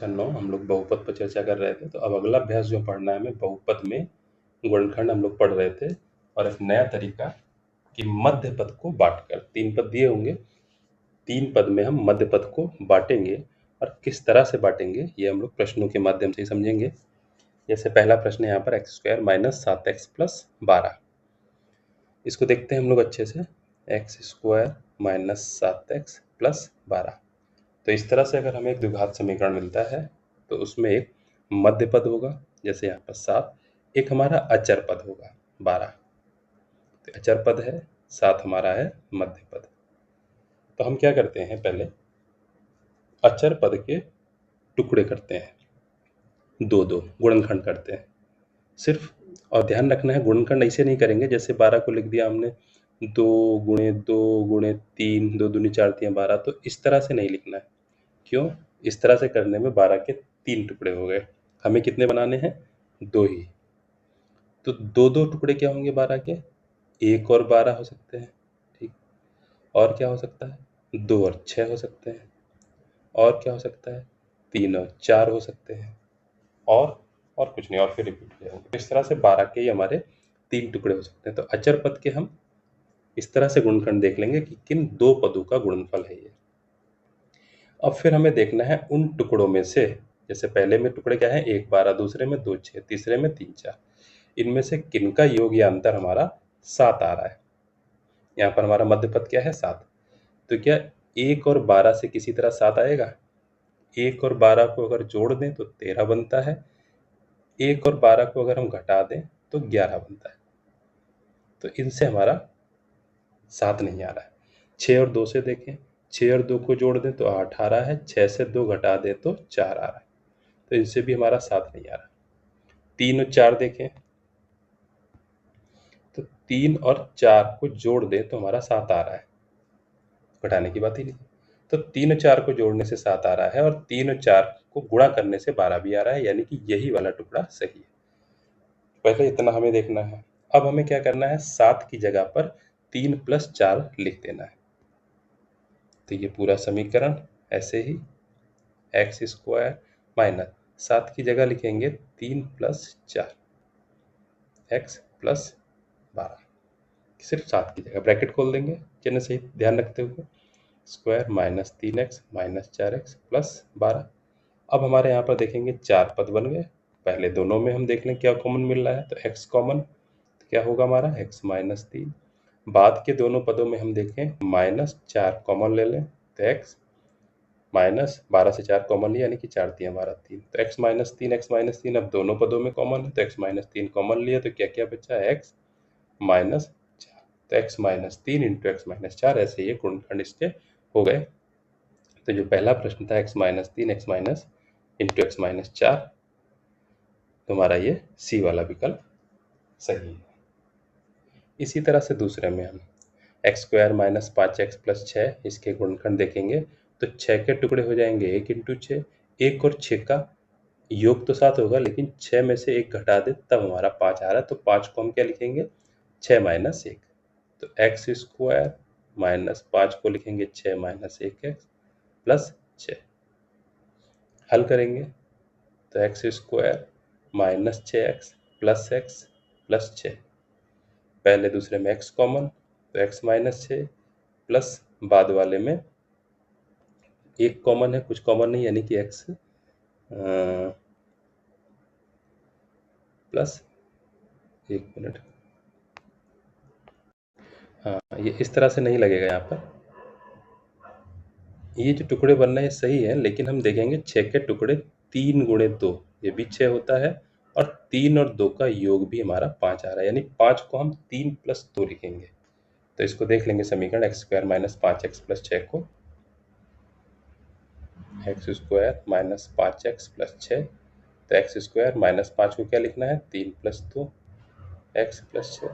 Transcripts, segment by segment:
नमस्कार 9 हम लोग बहुपद पर चर्चा कर रहे थे। तो अब अगला अभ्यास जो पढ़ना है हमें बहुपद में गुणनखंड हम लोग पढ़ रहे थे और एक नया तरीका कि मध्य पद को बांटकर 3 पद दिए होंगे, 3 पद में हम मध्य पद को बांटेंगे और किस तरह से बांटेंगे ये हम लोग प्रश्नों के माध्यम से ही समझेंगे। जैसे पहला प्रश्न है यहाँ पर x² - 7x + 12। इसको देखते हैं हम लोग अच्छे से। x² - 7x + 12। तो इस तरह से अगर हमें एक द्विघात समीकरण मिलता है तो उसमें एक मध्य पद होगा, जैसे यहाँ पर 7, एक हमारा अचर पद होगा 12। तो अचर पद है, 7 हमारा है मध्य पद। तो हम क्या करते हैं, पहले अचर पद के टुकड़े करते हैं, 2-2 गुणनखंड करते हैं सिर्फ। और ध्यान रखना है गुणनखंड ऐसे नहीं करेंगे जैसे 12 को लिख दिया हमने 2 × 2 × 3, 2 दूनी 4 तियां 12, तो इस तरह से नहीं लिखना है। क्यों? इस तरह से करने में 12 के 3 टुकड़े हो गए, हमें कितने बनाने हैं? 2 ही। तो 2-2 टुकड़े क्या होंगे 12 के? 1 और 12 हो सकते हैं, ठीक। और क्या हो सकता है? 2 और 6 हो सकते हैं। और क्या हो सकता है? 3 और 4 हो सकते हैं। और कुछ नहीं, और फिर रिपीट हो जाएंगे। इस तरह से 12 के ही हमारे 3 टुकड़े हो सकते हैं। तो अचर पद के हम इस तरह से गुणनखंड देख लेंगे कि किन 2 पदों का गुणनफल है ये। अब फिर हमें देखना है उन टुकड़ों में से, जैसे पहले में टुकड़े क्या है? 1 12, दूसरे में 2 6, तीसरे में 3 4, इनमें से किनका योग या अंतर हमारा 7 आ रहा है। यहाँ पर हमारा मध्य पद क्या है? 7। तो क्या 1 और 12 से किसी तरह 7 आएगा? 1 और 12 को अगर जोड़ दें तो 13 बनता है, 1 और 12 को अगर हम घटा दें तो 11 बनता है। तो इनसे हमारा 7 नहीं आ रहा है। 6 और 2 से देखें, 6 और 2 को जोड़ दें तो 8 आ रहा है, 6 से 2 घटा दें तो 4 आ रहा है। तो इनसे भी हमारा 7 नहीं आ रहा। 3 और 4 देखें, तो 3 और 4 को जोड़ दें तो हमारा 7 आ रहा है, घटाने की बात ही नहीं। तो 3 और 4 को जोड़ने से 7 आ रहा है और 3 और 4 को गुणा करने से 12 भी आ रहा है, यानी कि यही वाला टुकड़ा सही है। पहले इतना हमें देखना है। अब हमें क्या करना है? 7 की जगह पर 3 + 4 लिख देना है। तो ये पूरा समीकरण ऐसे ही x² - 7 की जगह लिखेंगे 3 + 4 x + 12, सिर्फ 7 की जगह ब्रैकेट खोल देंगे चिन्ह से ध्यान रखते हुए, स्क्वायर -3x - 4x + 12। अब हमारे यहाँ पर देखेंगे 4 पद बन गए। पहले दोनों में हम देख लें क्या कॉमन मिल रहा है, तो x कॉमन, तो क्या होगा हमारा? x - 3। बाद के दोनों पदों में हम देखें -4 कॉमन ले लें तो x -12 से 4 कॉमन लिया, यानी कि 4 तियां 12 3, तो x - 3 x - 3 अब दोनों पदों में कॉमन है, तो x - 3 कॉमन लिया तो क्या क्या बचा? x - 4। तो x - 3 × x - 4, ऐसे ये गुणनखंड इसके हो गए। तो जो पहला प्रश्न था x - 3 x - x - 4, तुम्हारा ये सी वाला विकल्प सही है। इसी तरह से दूसरे में हम x² - 5x + 6, इसके गुणनखंड देखेंगे तो 6 के टुकड़े हो जाएंगे 1 × 6। 1 और 6 का योग तो 7 होगा, लेकिन 6 में से 1 घटा दे तब हमारा 5 आ रहा है। तो 5 को हम क्या लिखेंगे? 6 - 1। तो x² - 5 को लिखेंगे 6 - 1x + 6। हल करेंगे तो x² - 6x + x + 6। पहले दूसरे में x कॉमन, तो x - 6 प्लस बाद वाले में 1 कॉमन है, कुछ कॉमन नहीं, यानी कि x प्लस 1 मिनट, हाँ ये इस तरह से नहीं लगेगा। यहाँ पर ये जो टुकड़े बन रहे हैं सही है, लेकिन हम देखेंगे 6 के टुकड़े 3 × 2, ये भी 6 होता है, और 3 और 2 का योग भी हमारा 5 आ रहा है, यानी 5 को हम 3 + 2 लिखेंगे। तो इसको देख लेंगे समीकरण x² - 5x + 6 को। x² - 5x + 6, तो x² - 5 को क्या लिखना है? 3 + 2 x + 6।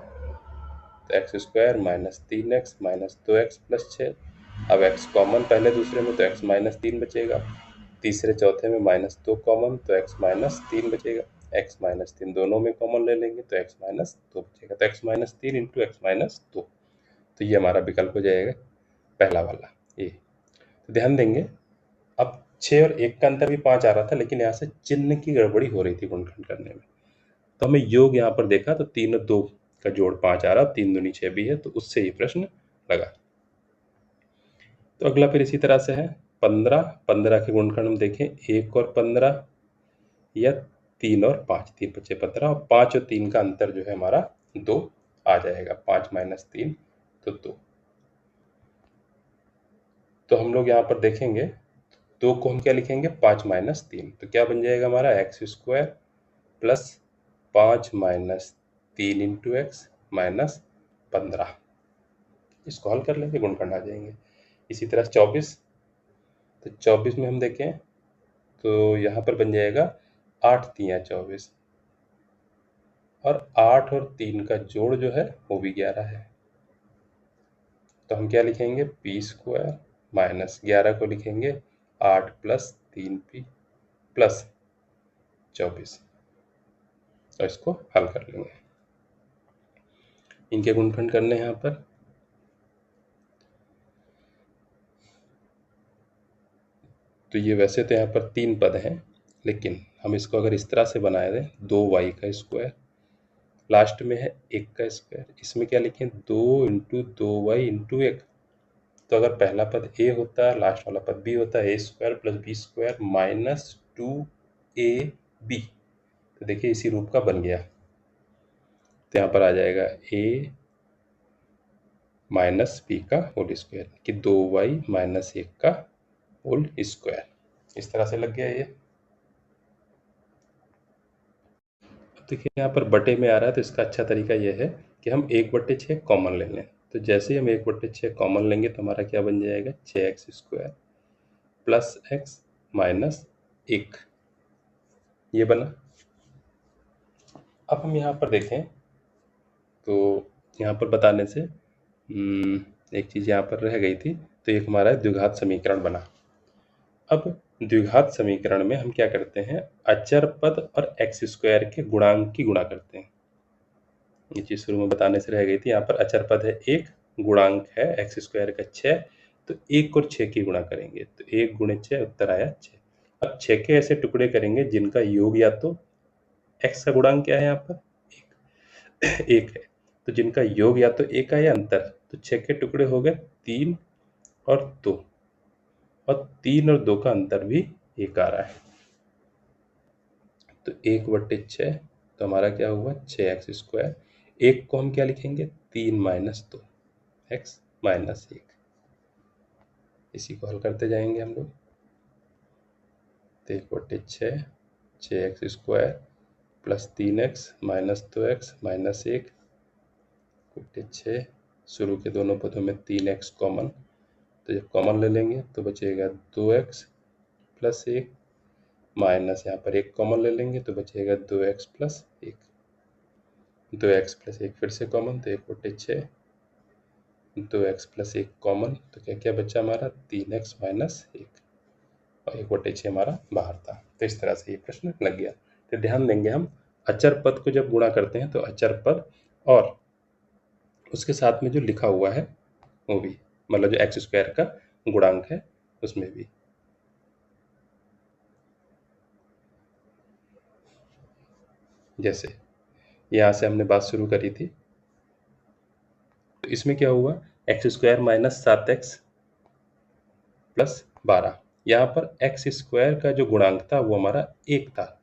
तो x² - 3x - 2x + 6। अब x कॉमन पहले दूसरे में, तो x - 3 बचेगा। तीसरे चौथे में -2 कॉमन, तो x - 3 बचेगा। x - 3 दोनों में कॉमन ले लेंगे तो x - 2 बचेगा। तो x - 3 × x - 2, तो ये हमारा विकल्प हो जाएगा पहला वाला ये। तो ध्यान देंगे, अब 6 और 1 का अंतर भी 5 आ रहा था, लेकिन यहाँ से चिन्ह की गड़बड़ी हो रही थी गुणनखंड करने में। तो हमें योग यहाँ पर देखा तो 3 और 2 का जोड़ 5 आ रहा, 3 दूनी 6 भी है, तो उससे ये प्रश्न लगा। तो अगला फिर इसी तरह से है 15। 15 के गुणनखंड हम देखें 1 और 15 या 3 और 5, 3 5 15, और 5 और 3 का अंतर जो है हमारा 2 आ जाएगा। 5 - 3 तो 2। तो हम लोग यहाँ पर देखेंगे 2 को हम क्या लिखेंगे, 5 - 3, तो क्या बन जाएगा हमारा x² plus 5 - 3 into x minus 15। इसको हल कर लेंगे, गुणनखंड आ जाएंगे। इसी तरह 24, तो 24 में हम देखें तो यहाँ पर बन जाएगा 8 × 3 = 24, और 8 और 3 का जोड़ जो है वो भी 11 है। तो हम क्या लिखेंगे, p² माइनस 11 को लिखेंगे 8 + 3p प्लस 24, और इसको हल कर लेंगे। इनके गुणनखंड करने हैं यहाँ पर। तो ये वैसे तो यहाँ पर 3 पद हैं, लेकिन हम इसको अगर इस तरह से बनाए दें, 2y², लास्ट में है 1 का स्क्वायर, इसमें क्या लिखें, 2 × 2y × 1। तो अगर पहला पद a होता, लास्ट वाला पद b होता, a² + b² माइनस 2ab, तो देखिए इसी रूप का बन गया। तो यहाँ पर आ जाएगा a माइनस b का होल स्क्वायर, कि 2y - 1 का होल स्क्वायर। इस तरह से लग गया ये। देखिए यहाँ पर बटे में आ रहा है, तो इसका अच्छा तरीका यह है कि हम 1/6 कॉमन ले लें। तो जैसे ही हम 1/6 कॉमन लेंगे तो हमारा क्या बन जाएगा, 6x² प्लस x माइनस 1, ये बना। अब हम यहाँ पर देखें तो यहाँ पर बताने से एक चीज़ यहाँ पर रह गई थी, तो एक हमारा द्विघात समीकरण बना। अब द्विघात समीकरण में हम क्या करते हैं, अचर पद और x² के गुणांक की गुणा करते हैं। ये चीज़ शुरू में बताने से रह गई थी। यहाँ पर अचर पद है 1, गुणांक है x² का 6, तो 1 और 6 की गुणा करेंगे, तो 1 × 6 उत्तर आया 6। अब 6 के ऐसे टुकड़े करेंगे जिनका योग या तो x का गुणांक क्या है यहाँ पर, 1 है, तो जिनका योग या तो 1 है या अंतर, तो 6 के टुकड़े हो गए 3 और 2, और 3 और 2 का अंतर भी 1 आ रहा है, तो 1/6, तो हमारा क्या हुआ 6x²। 1 को हम क्या लिखेंगे, 3 - 2 x माइनस 1, इसी को हल करते जाएंगे हम लोग। तो 1/6, 6x² plus 3x minus 2x minus 1 6। शुरू के दोनों पदों में 3x कॉमन, तो जब कॉमन ले लेंगे तो बचेगा 2x प्लस 1 माइनस, यहाँ पर 1 कॉमन ले लेंगे तो बचेगा 2x प्लस 1, 2x प्लस 1 फिर से कॉमन, तो 1/6, 2x प्लस 1 कॉमन, तो क्या क्या बचा हमारा 3x माइनस 1, और 1/6 हमारा बाहर था। तो इस तरह से ये प्रश्न लग गया। तो ध्यान देंगे हम अचर पद को जब गुणा करते हैं तो अचर पद और उसके साथ में जो लिखा हुआ है वो भी, मतलब जो x² का गुणांक है उसमें भी। जैसे यहाँ से हमने बात शुरू करी थी, तो इसमें क्या हुआ, x² माइनस 7x प्लस 12। यहाँ पर x² का जो गुणांक था वो हमारा 1 था,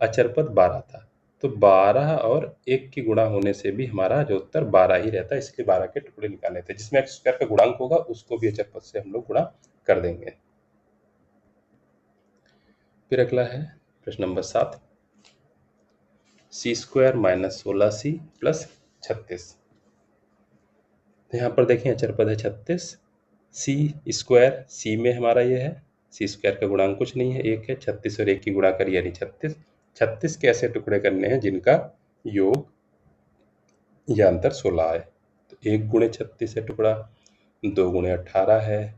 अचर पद 12 था, तो 12 और 1 की गुणा होने से भी हमारा जो उत्तर 12 ही रहता है, इसलिए 12 के टुकड़े निकाले थे। जिसमें x² का गुणांक होगा उसको भी अचर पद से हम लोग गुणा कर देंगे। फिर अगला है प्रश्न number 7, c² minus 16c plus 36। तो यहाँ पर देखें अचर पद है 36, c² c में हमारा ये है, c² का गुणांक कुछ नहीं है 1 है, 36 और 1 की गुणा करिए यानी 36। 36 के ऐसे टुकड़े करने हैं जिनका योग या अंतर 16 है, तो 1 × 36 है टुकड़ा, 2 × 18 है,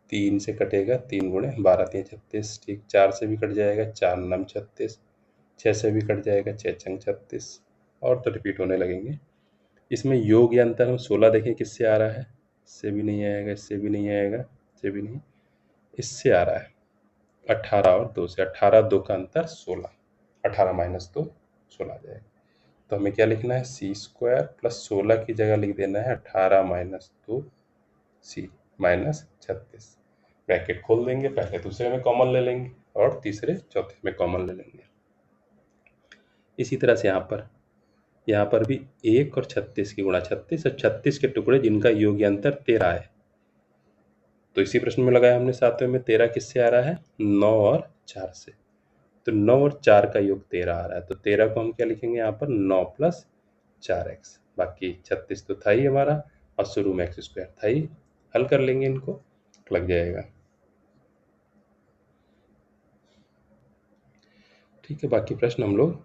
3 से कटेगा, 3 × 12 3 36, ठीक, 4 से भी कट जाएगा, 4 9 36, 6 से भी कट जाएगा, 6 6 36, और तो रिपीट होने लगेंगे। इसमें योग या अंतर हम 16 देखें किससे आ रहा है, इससे भी नहीं आएगा, इससे भी नहीं आएगा, इससे भी नहीं, इससे आ रहा है। 18 और 2 से 18 2 का अंतर 16, 18 माइनस 2 16 आ जाएगा। तो हमें क्या लिखना है, सी स्क्वायर प्लस 16 की जगह लिख देना है 18 माइनस 2 सी माइनस 36। ब्रैकेट खोल देंगे, पहले दूसरे में कॉमन ले लेंगे और तीसरे चौथे में कॉमन ले लेंगे। इसी तरह से यहाँ पर भी 1 और 36 की गुणा 36 और 36 के टुकड़े जिनका योग्य अंतर 13 है। तो इसी प्रश्न में लगाया हमने सातवें में, 13 किससे आ रहा है, 9 और 4 से। तो 9 और 4 का योग 13 आ रहा है, तो 13 को हम क्या लिखेंगे यहाँ पर, 9 प्लस 4x। बाकी 36 तो था ही हमारा और शुरू में x स्क्वायर था ही, हल कर लेंगे इनको, लग जाएगा। ठीक है, बाकी प्रश्न हम लोग